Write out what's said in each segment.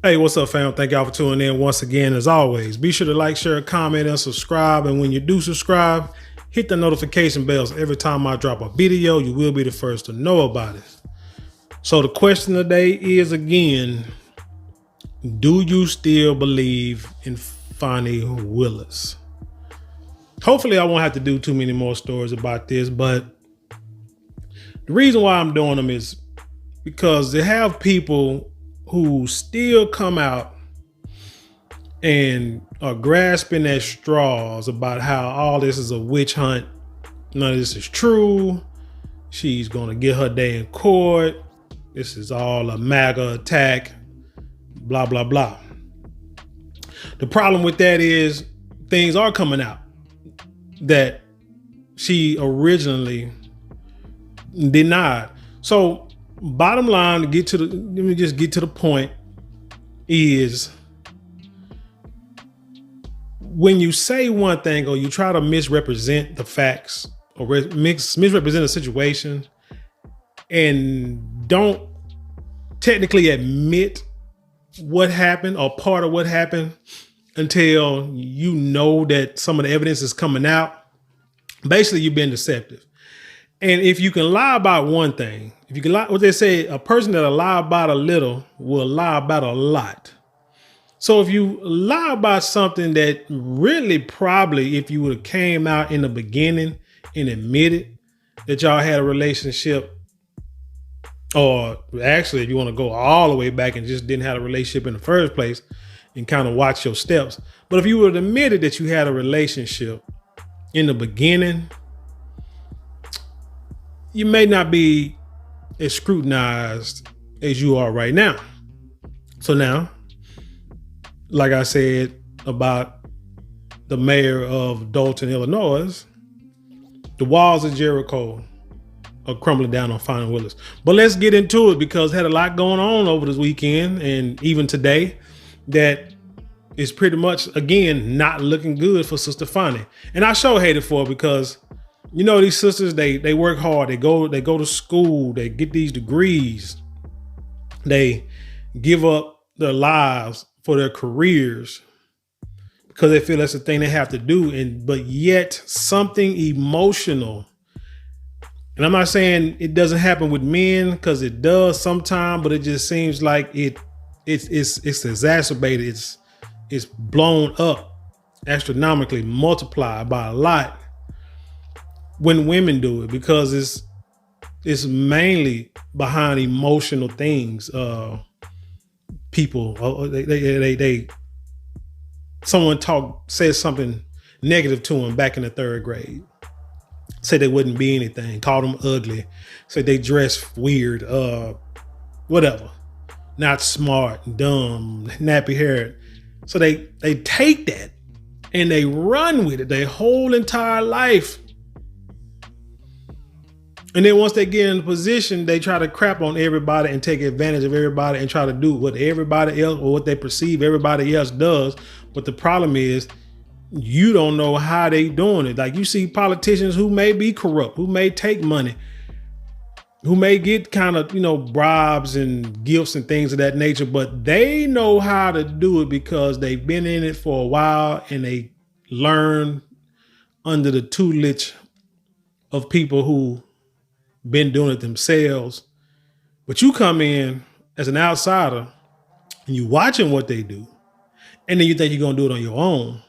Hey, what's up, fam? Thank y'all for tuning in once again. As always, be sure to like, share, comment, and subscribe. And when you do subscribe, hit the notification bells. Every time I drop a video, you will be the first to know about it. So the question today is again, do you still believe in Fani Willis? Hopefully I won't have to do too many more stories about this, but the reason why I'm doing them is because they have people who still come out and are grasping at straws about how all this is a witch hunt. None of this is true. She's going to get her day in court. This is all a MAGA attack, blah, blah, blah. The problem with that is things are coming out that she originally denied. So bottom line, let me just get to the point, is when you say one thing or you try to misrepresent the facts or misrepresent a situation and don't technically admit what happened or part of what happened until you know that some of the evidence is coming out, basically you've been deceptive. And if you can lie about one thing, if you can lie, what they say, a person that'll lie about a little will lie about a lot. So if you lie about something that really probably, if you would have came out in the beginning and admitted that y'all had a relationship, or actually if you want to go all the way back and just didn't have a relationship in the first place and kind of watch your steps. But if you would have admitted that you had a relationship in the beginning, you may not be as scrutinized as you are right now. So now, like I said about the mayor of Dalton, Illinois, the walls of Jericho are crumbling down on Fani Willis. But let's get into it, because had a lot going on over this weekend and even today that is pretty much, again, not looking good for Sister Fani. And I sure hate it for her, because you know, these sisters, they work hard. They go to school. They get these degrees. They give up their lives for their careers because they feel that's the thing they have to do. But yet something emotional. And I'm not saying it doesn't happen with men, because it does sometimes, but it just seems like it's exacerbated. It's blown up astronomically, multiplied by a lot when women do it, because it's mainly behind emotional things. People, someone said something negative to them back in the third grade, said they wouldn't be anything, called them ugly, said they dress weird, whatever, not smart, dumb, nappy haired. So they take that and they run with it their whole entire life. And then once they get in a position, they try to crap on everybody and take advantage of everybody and try to do what everybody else, or what they perceive everybody else does. But the problem is, you don't know how they doing it. Like, you see politicians who may be corrupt, who may take money, who may get kind of, bribes and gifts and things of that nature, but they know how to do it because they've been in it for a while and they learn under the tutelage of people who been doing it themselves. But you come in as an outsider and you watching what they do, and then you think you're going to do it on your own,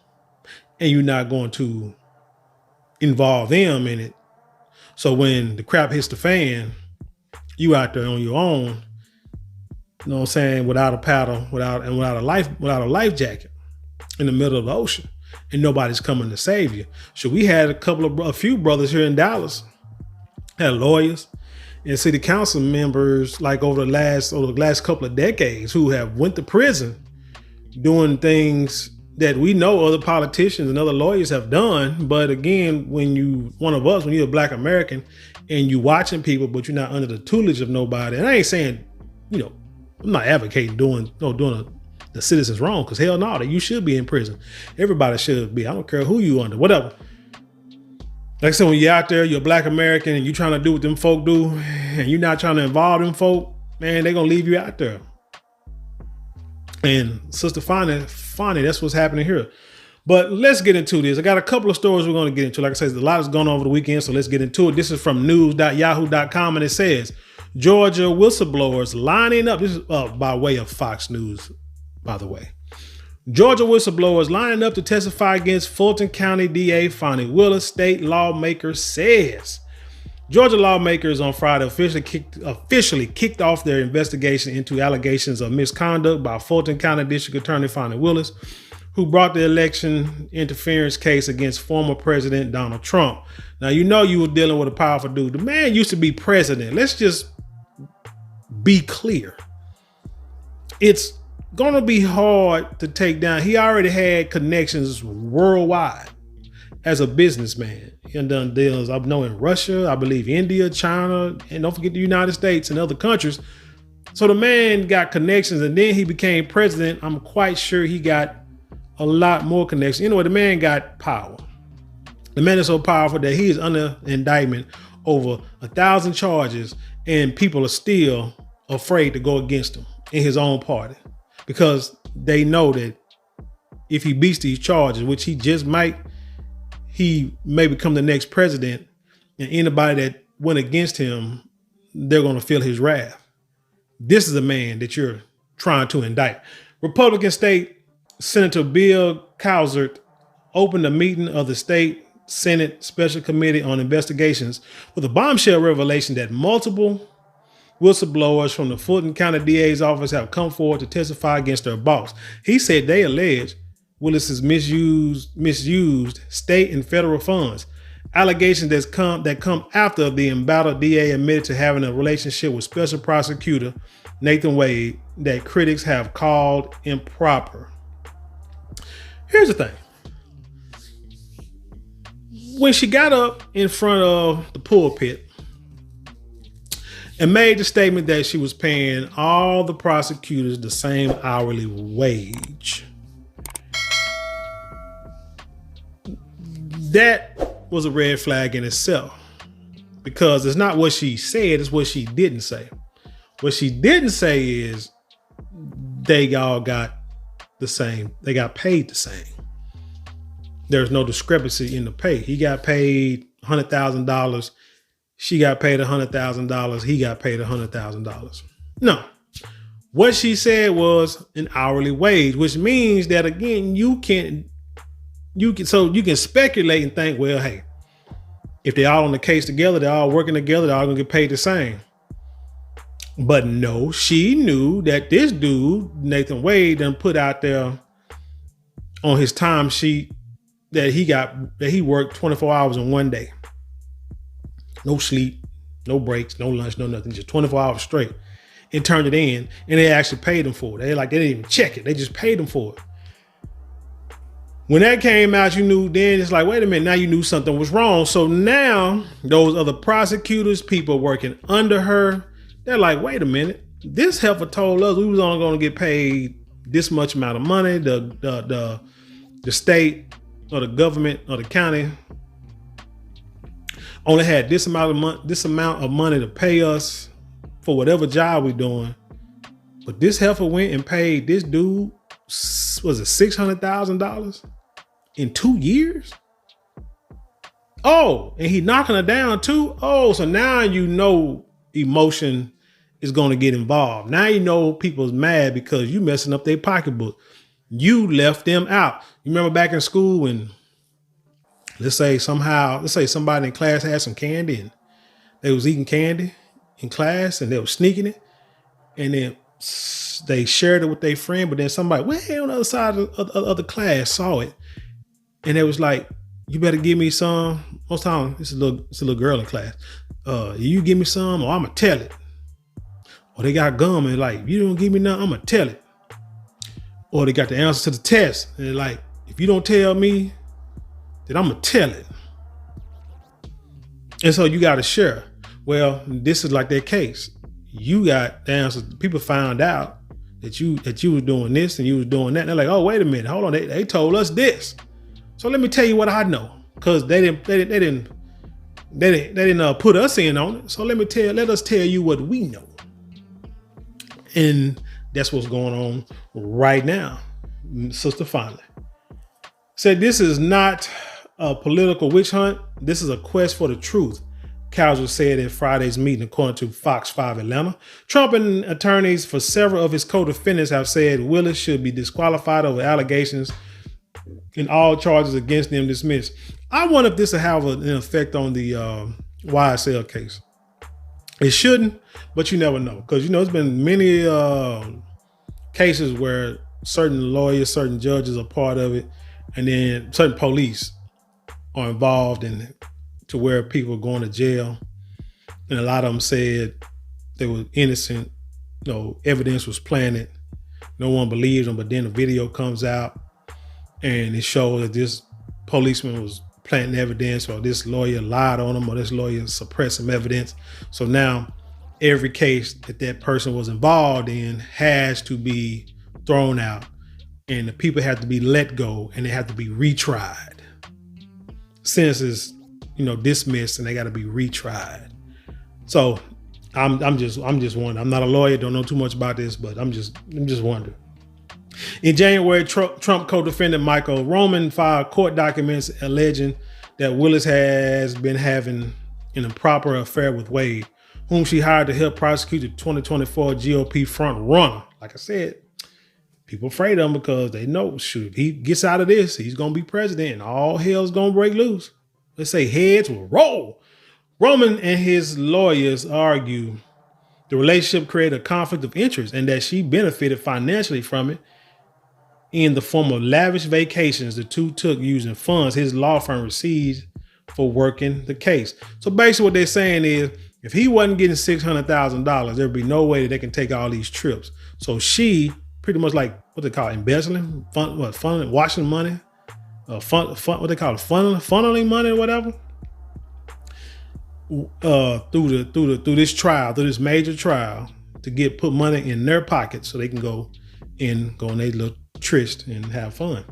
and you're not going to involve them in it. So when the crap hits the fan, you out there on your own, you know what I'm saying, without a paddle, without a life jacket in the middle of the ocean, and nobody's coming to save you. So we had a few brothers here in Dallas, had lawyers and city council members, like over the last couple of decades, who have went to prison doing things that we know other politicians and other lawyers have done. But again, when you're a Black American and you watching people, but you're not under the tutelage of nobody. And I ain't saying, I'm not advocating doing the citizens wrong, because hell no, that you should be in prison. Everybody should be. I don't care who you under, whatever. Like I said, when you're out there, you're a Black American and you're trying to do what them folk do, and you're not trying to involve them folk, man, they're going to leave you out there. And Sister Fani, that's what's happening here. But let's get into this. I got a couple of stories we're going to get into. Like I said, a lot is going on over the weekend, so let's get into it. This is from news.yahoo.com, and it says, Georgia whistleblowers lining up. This is by way of Fox News, by the way. Georgia whistleblowers lining up to testify against Fulton County DA Fani Willis, state lawmaker says. Georgia lawmakers on Friday officially kicked off their investigation into allegations of misconduct by Fulton County District Attorney Fani Willis, who brought the election interference case against former President Donald Trump. Now, you know you were dealing with a powerful dude. The man used to be president. Let's just be clear. It's going to be hard to take down. He already had connections worldwide as a businessman. He done deals, I know, in Russia, I believe India, China, and don't forget the United States and other countries. So the man got connections, and then he became president. I'm quite sure he got a lot more connections. Anyway, the man got power. The man is so powerful that he is under indictment over 1,000 charges, and people are still afraid to go against him in his own party because they know that if he beats these charges, which he just might, he may become the next president, and anybody that went against him, they're going to feel his wrath. This is a man that you're trying to indict. Republican State Senator Bill Cowsert opened a meeting of the state Senate Special Committee on Investigations with a bombshell revelation that multiple whistleblowers from the Fulton County DA's office have come forward to testify against their boss. He said they allege Willis's misused state and federal funds. Allegations that come after the embattled DA admitted to having a relationship with Special Prosecutor Nathan Wade that critics have called improper. Here's the thing. When she got up in front of the pulpit and made the statement that she was paying all the prosecutors the same hourly wage, that was a red flag in itself, because it's not what she said, it's what she didn't say. What she didn't say is they all got the same. They got paid the same. There's no discrepancy in the pay. He got paid $100,000. She got paid $100,000. He got paid $100,000. No. What she said was an hourly wage, which means that, again, you can speculate and think, well, hey, if they're all on the case together, they're all working together, they're all gonna get paid the same. But no, she knew that this dude, Nathan Wade, done put out there on his time sheet that he worked 24 hours in one day. No sleep, no breaks, no lunch, no nothing, just 24 hours straight, and turned it in, and they actually paid him for it. They didn't even check it. They just paid him for it. When that came out, you knew then, it's like, wait a minute, now you knew something was wrong. So now those other prosecutors, people working under her, they're like, wait a minute, this heifer told us we was only going to get paid this much amount of money. The state or the government or the county only had this amount of money to pay us for whatever job we're doing. But this heifer went and paid this dude, was it $600,000 in 2 years? Oh, and he knocking her down too. Oh, so now you know emotion is going to get involved. Now you know people's mad because you messing up their pocketbook. You left them out. You remember back in school when, let's say somebody in class had some candy and they was eating candy in class and they were sneaking it, and then they shared it with their friend, but then somebody way on the other side of the class saw it, and it was like, you better give me some. Most time it's a little girl in class. You give me some or I'm gonna tell it. Or they got gum and like, if you don't give me nothing, I'm gonna tell it. Or they got the answer to the test and they're like, if you don't tell me, then I'm gonna tell it. And so you gotta share. Well, this is like that case. You got the answer. People found out that you was doing this and you was doing that. And they're like, oh, wait a minute, hold on. They told us this. So let me tell you what I know, because they didn't put us in on it. So let us tell you what we know. And That's what's going on right now. Sister Fani said this is not a political witch hunt. This is a quest for the truth, Cowser said at Friday's meeting, according to Fox 5 Atlanta. Trump and attorneys for several of his co-defendants have said Willis should be disqualified over allegations and all charges against them dismissed. I wonder if this will have an effect on the YSL case. It shouldn't, but you never know. Because, you know, there's been many cases where certain lawyers, certain judges are part of it, and then certain police are involved in it to where people are going to jail. And a lot of them said they were innocent. You know, evidence was planted. No one believed them, but then the video comes out and it shows that this policeman was planting evidence, or this lawyer lied on him, or this lawyer suppressed some evidence. So now every case that that person was involved in has to be thrown out, and the people have to be let go, and they have to be retried. Sentences, you know, dismissed, and they got to be retried. So I'm just wondering. I'm not a lawyer, don't know too much about this, but I'm just wondering. In January, Trump co-defendant Michael Roman filed court documents alleging that Willis has been having an improper affair with Wade, whom she hired to help prosecute the 2024 GOP front runner. Like I said, people afraid of him because they know, shoot, if he gets out of this, he's going to be president and all hell's going to break loose. They say heads will roll. Roman and his lawyers argue the relationship created a conflict of interest and that she benefited financially from it in the form of lavish vacations the two took using funds his law firm received for working the case. So basically what they're saying is, if he wasn't getting $600,000, there'd be no way that they can take all these trips. So she pretty much, like what they call embezzling, funneling, washing money, what they call it, funneling money or whatever, through this trial, through this major trial, to put money in their pockets so they can go on their little tryst and have fun.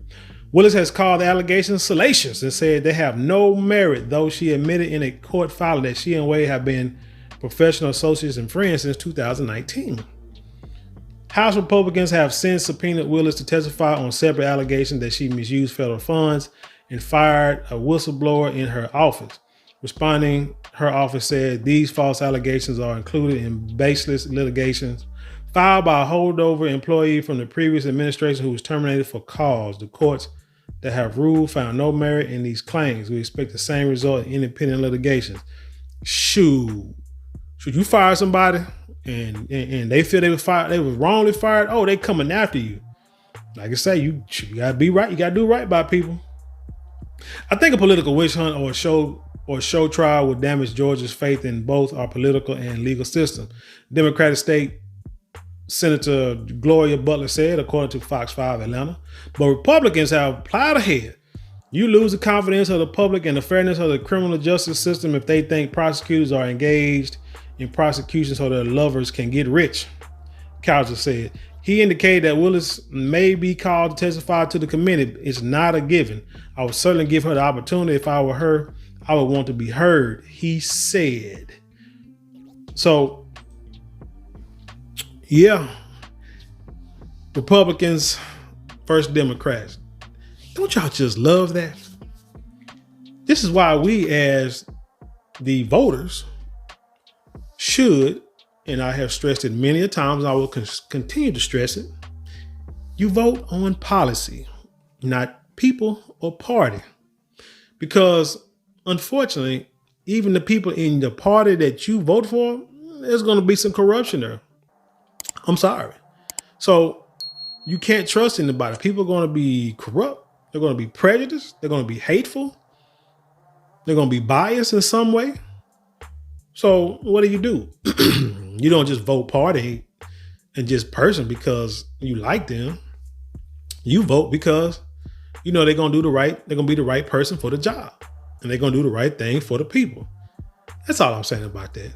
Willis has called the allegations salacious and said they have no merit, though she admitted in a court filing that she and Wade have been professional associates and friends since 2019. House Republicans have since subpoenaed Willis to testify on separate allegations that she misused federal funds and fired a whistleblower in her office. Responding, her office said these false allegations are included in baseless litigations filed by a holdover employee from the previous administration who was terminated for cause. The courts that have ruled found no merit in these claims. We expect the same result in independent litigations. Should you fire somebody and they feel they were wrongly fired? Oh, they coming after you. Like I say, you gotta be right. You gotta do right by people. I think a political witch hunt or a show trial would damage Georgia's faith in both our political and legal system. Democratic State Senator Gloria Butler said, according to Fox 5 Atlanta. But Republicans have plowed ahead. You lose the confidence of the public and the fairness of the criminal justice system if they think prosecutors are engaged in prosecution so their lovers can get rich, Cowser said. He indicated that Willis may be called to testify to the committee. It's not a given. I would certainly give her the opportunity. If I were her, I would want to be heard, he said. So, yeah, Republicans versus Democrats. Don't y'all just love that? This is why we as the voters should, and I have stressed it many a times, I will continue to stress it, you vote on policy, not people or party. Because unfortunately, even the people in the party that you vote for, there's going to be some corruption there. I'm sorry. So you can't trust anybody. People are going to be corrupt. They're going to be prejudiced. They're going to be hateful. They're going to be biased in some way. So what do? You don't just vote party and just person because you like them. You vote because you know they're going to be the right person for the job. And they're going to do the right thing for the people. That's all I'm saying about that.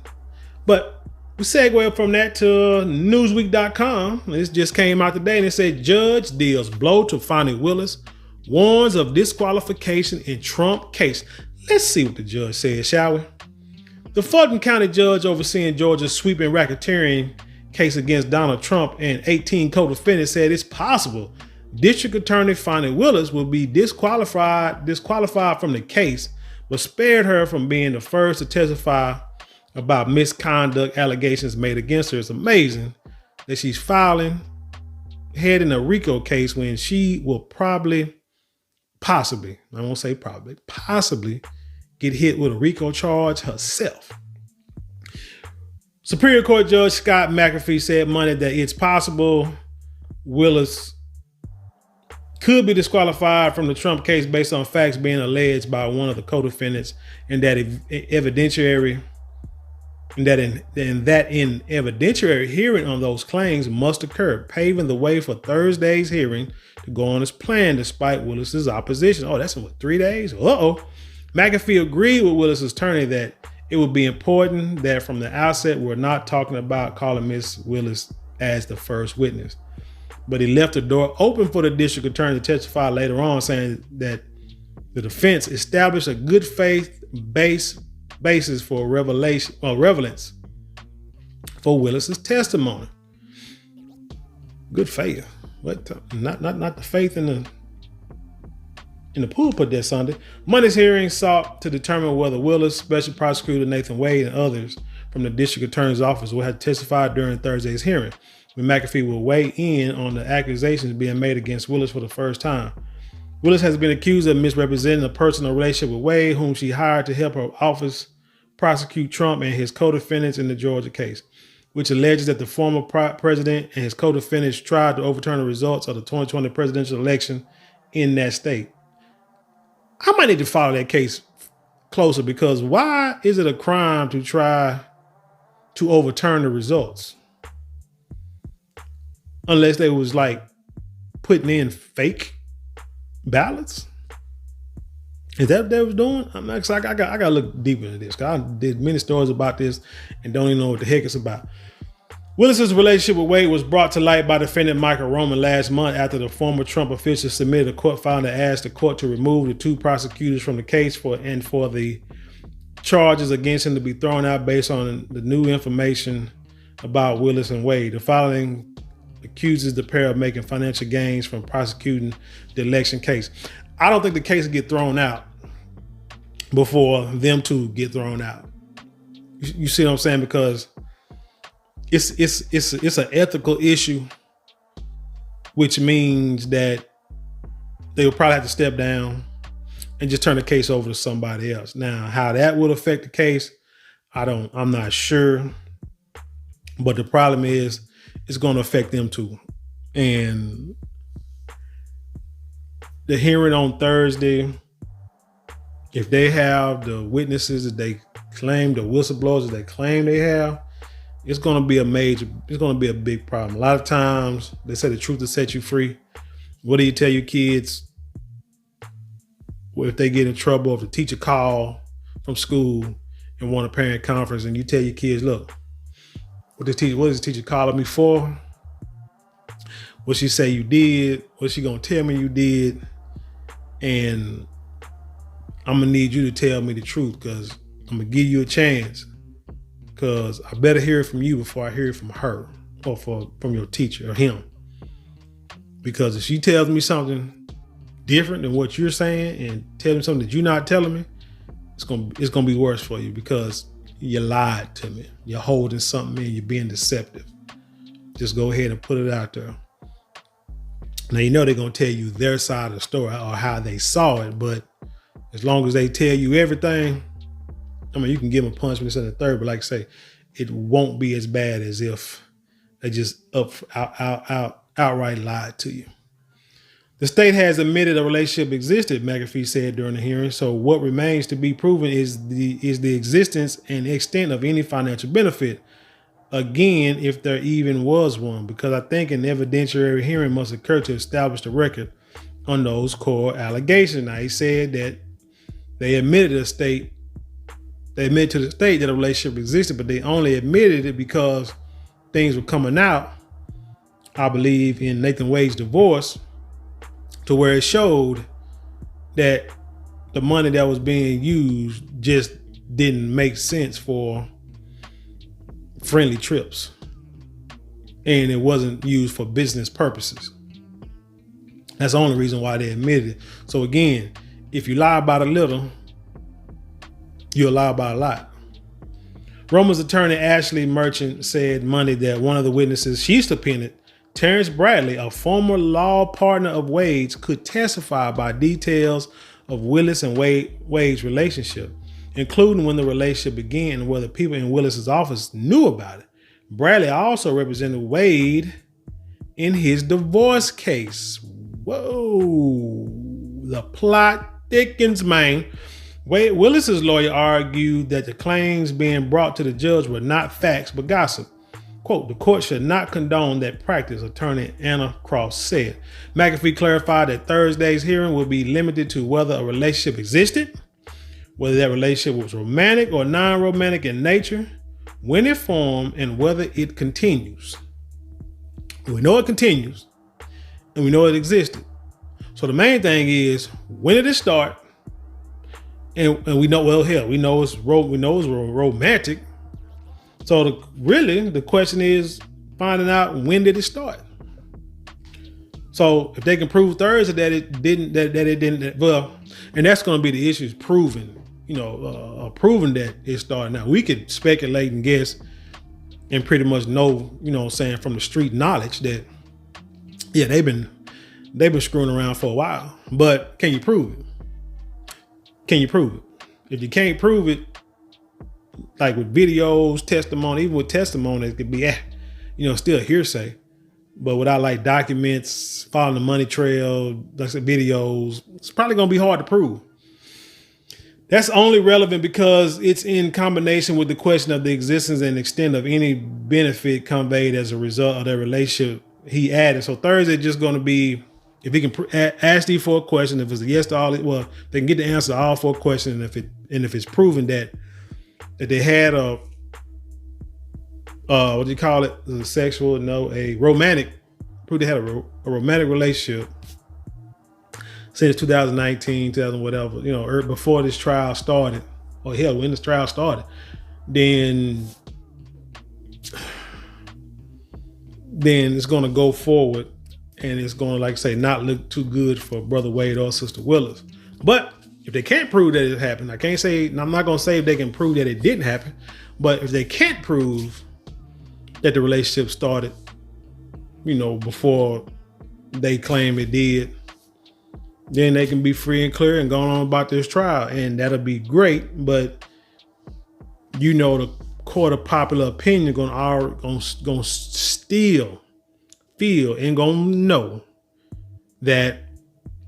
But we segue from that to Newsweek.com. This just came out today and it said judge deals blow to Fani Willis, warns of disqualification in Trump case. Let's see what the judge said, shall we? The Fulton County judge overseeing Georgia's sweeping racketeering case against Donald Trump and 18 co-defendants said it's possible District Attorney Fani Willis will be disqualified from the case, but spared her from being the first to testify about misconduct allegations made against her. It's amazing that she's heading a RICO case when she will possibly get hit with a RICO charge herself. Superior Court Judge Scott McAfee said Monday that it's possible Willis could be disqualified from the Trump case based on facts being alleged by one of the co-defendants, and that in evidentiary hearing on those claims must occur, paving the way for Thursday's hearing to go on as planned despite Willis's opposition. Oh, that's in 3 days? McAfee agreed with Willis's attorney that it would be important that from the outset we're not talking about calling Ms. Willis as the first witness. But he left the door open for the district attorney to testify later on, saying that the defense established a good faith basis for relevance for Willis's testimony. Good faith. What? Not the faith in the pulpit that Sunday. Monday's hearing sought to determine whether Willis, Special Prosecutor Nathan Wade, and others from the district attorney's office will have to testify during Thursday's hearing, when McAfee will weigh in on the accusations being made against Willis for the first time. Willis has been accused of misrepresenting a personal relationship with Wade, whom she hired to help her office prosecute Trump and his co-defendants in the Georgia case, which alleges that the former president and his co-defendants tried to overturn the results of the 2020 presidential election in that state. I might need to follow that case closer, because why is it a crime to try to overturn the results? Unless they was like putting in fake ballots. Is that what they was doing? I gotta look deeper into this, because I did many stories about this and don't even know what the heck it's about. Willis's relationship with Wade was brought to light by defendant Michael Roman last month after the former Trump official submitted a court filing that asked the court to remove the two prosecutors from the case for the charges against him to be thrown out based on the new information about Willis and Wade. The filing accuses the pair of making financial gains from prosecuting the election case. I don't think the case will get thrown out before them two get thrown out. You see what I'm saying? Because it's an ethical issue, which means that they will probably have to step down and just turn the case over to somebody else. Now, how that would affect the case, I'm not sure. But the problem is it's going to affect them too. And the hearing on Thursday, if they have the witnesses that they claim, the whistleblowers that they claim they have, it's going to be a big problem. A lot of times they say the truth will set you free. What do you tell your kids if they get in trouble, if the teacher call from school and want a parent conference, and you tell your kids, look, what is the teacher calling me for? What she say you did? What she gonna tell me you did? And I'm gonna need you to tell me the truth, because I'm gonna give you a chance, because I better hear it from you before I hear it from her or from your teacher or him. Because if she tells me something different than what you're saying and tell me something that you're not telling me, it's gonna be worse for you, because you lied to me. You're holding something in. You're being deceptive. Just go ahead and put it out there. Now, you know they're going to tell you their side of the story or how they saw it, but as long as they tell you everything, I mean, you can give them a punishment in the third, but like I say, it won't be as bad as if they just outright lied to you. The state has admitted a relationship existed, McAfee said during the hearing. So what remains to be proven is the existence and extent of any financial benefit. Again, if there even was one, because I think an evidentiary hearing must occur to establish the record on those core allegations. Now, he said that they admitted to the state that a relationship existed, but they only admitted it because things were coming out, I believe, in Nathan Wade's divorce, to where it showed that the money that was being used just didn't make sense for friendly trips. and it wasn't used for business purposes. That's the only reason why they admitted it. So again, if you lie about a little, you'll lie about a lot. Roman's attorney Ashley Merchant said Monday that one of the witnesses she subpoenaed, Terrence Bradley, a former law partner of Wade's, could testify about details of Willis and Wade's relationship, including when the relationship began and whether people in Willis's office knew about it. Bradley also represented Wade in his divorce case. Whoa, the plot thickens, man. Willis's lawyer argued that the claims being brought to the judge were not facts but gossip. Quote, the court should not condone that practice, attorney Anna Cross said. McAfee clarified that Thursday's hearing will be limited to whether a relationship existed, whether that relationship was romantic or non-romantic in nature, when it formed, and whether it continues. We know it continues, and we know it existed. So the main thing is, when did it start? And we know, well, hell, we know it's romantic. So the question is finding out, when did it start? So if they can prove Thursday that it didn't, well, and that's going to be the issue, is proving that it started. Now we could speculate and guess and pretty much know, saying from the street knowledge that, yeah, they've been screwing around for a while, but can you prove it? If you can't prove it, like with videos, testimony, even with testimony, it could be, still hearsay. But without like documents, following the money trail, like I said, videos, it's probably going to be hard to prove. That's only relevant because it's in combination with the question of the existence and extent of any benefit conveyed as a result of their relationship, he added. So Thursday just going to be, if he can ask you for a question, if it's a yes to all, well, they can get the answer to all 4 questions. And if it's proven that they had a romantic, prove they had a romantic relationship since 2019, 2000, whatever, before this trial started, or hell, when this trial started, then it's going to go forward. And it's going to, like I say, not look too good for Brother Wade or Sister Willis. But if they can't prove that it happened, I'm not going to say if they can prove that it didn't happen, but if they can't prove that the relationship started, before they claim it did, then they can be free and clear and go on about this trial. And that'll be great. But, the court of popular opinion going to still feel and gonna know that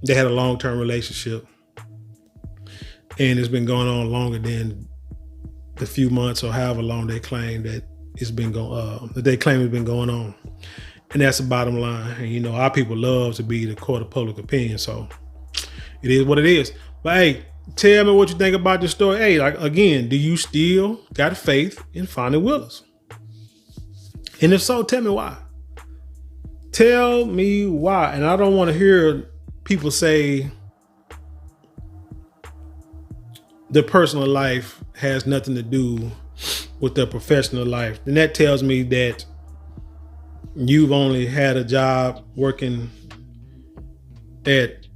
they had a long-term relationship, and it's been going on longer than the few months or however long they claim that it's been going. That they claim it's been going on, and that's the bottom line. And our people love to be the court of public opinion, so it is what it is. But hey, tell me what you think about this story. Hey, like again, do you still got faith in Fani Willis? And if so, tell me why. Tell me why. And I don't want to hear people say their personal life has nothing to do with their professional life. And that tells me that you've only had a job working at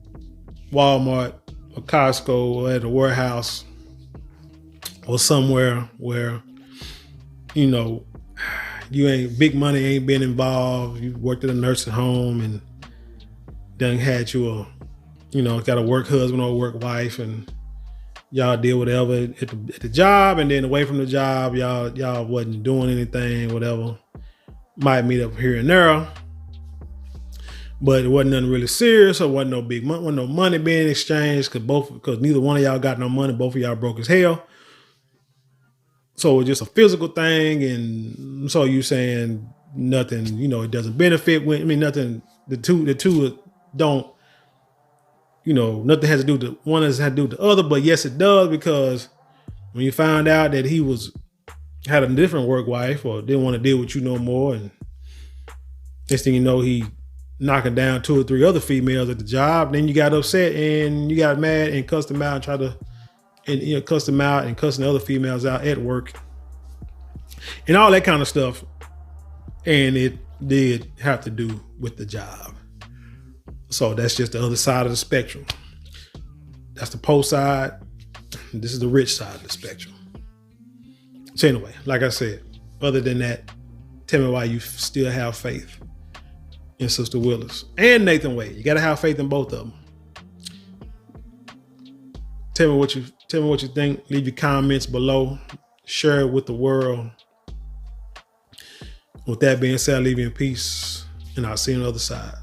Walmart or Costco or at a warehouse or somewhere where, big money ain't been involved. You worked at a nursing home and done had you got a work husband or a work wife, and y'all did whatever at the job, and then away from the job, y'all wasn't doing anything, whatever. Might meet up here and there, but it wasn't nothing really serious, or wasn't no money being exchanged because neither one of y'all got no money. Both of y'all broke as hell. So it was just a physical thing, and so you saying nothing, it doesn't benefit nothing. The two don't, nothing has to do with one has to do with the other, but yes, it does, because when you found out that he had a different work wife or didn't want to deal with you no more, and next thing you know, he knocking down 2 or 3 other females at the job, then you got upset and you got mad and cussed him out and cussed him out and cussing the other females out at work and all that kind of stuff. And it did have to do with the job. So that's just the other side of the spectrum. That's the poor side. This is the rich side of the spectrum. So anyway, like I said, other than that, tell me why you still have faith in Sister Willis and Nathan Wade. You got to have faith in both of them. Tell me what you think. Leave your comments below. Share it with the world. With that being said, I leave you in peace, and I'll see you on the other side.